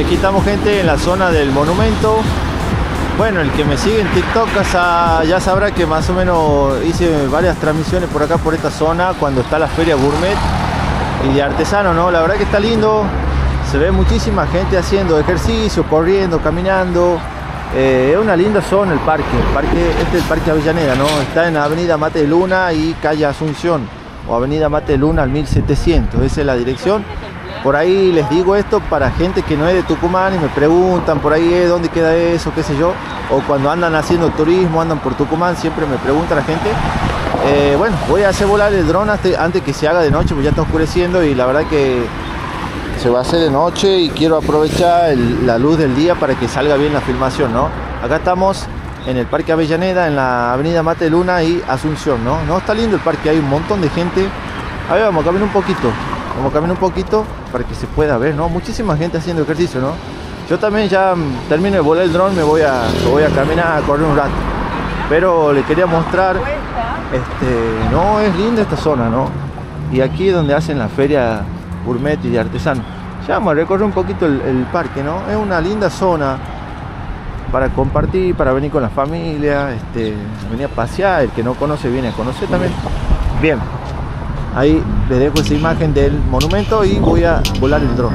aquí estamos, gente, en la zona del monumento. Bueno, el que me sigue en TikTok ya sabrá que más o menos hice varias transmisiones por acá, por esta zona, cuando está la feria gourmet y de artesano, ¿no? La verdad que está lindo, se ve muchísima gente haciendo ejercicio, corriendo, caminando. Es una linda zona el parque. Este es el Parque Avellaneda, ¿no? Está en Avenida Mate de Luna y calle Asunción, o Avenida Mate de Luna al 1700, esa es la dirección. Por ahí les digo esto para gente que no es de Tucumán y me preguntan por ahí dónde queda eso, qué sé yo, o cuando andan haciendo turismo, andan por Tucumán, siempre me pregunta la gente. Bueno, voy a hacer volar el dron antes que se haga de noche, porque ya está oscureciendo y la verdad que se va a hacer de noche y quiero aprovechar la luz del día para que salga bien la filmación, ¿no? Acá estamos en el Parque Avellaneda, en la Avenida Mate de Luna y Asunción, ¿no? No, está lindo el parque, hay un montón de gente. A ver, vamos a caminar un poquito. Vamos a caminar un poquito para que se pueda ver, ¿no? Muchísima gente haciendo ejercicio, ¿no? Yo también ya termino de volar el dron, me voy a caminar, a correr un rato. Pero le quería mostrar, no, es linda esta zona, ¿no? Y aquí es donde hacen la feria gourmet y de artesano. Ya vamos a recorrer un poquito el parque, ¿no? Es una linda zona para compartir, para venir con la familia, venir a pasear. El que no conoce viene a conocer también. Bien. Ahí les dejo esa imagen del monumento y voy a volar el dron.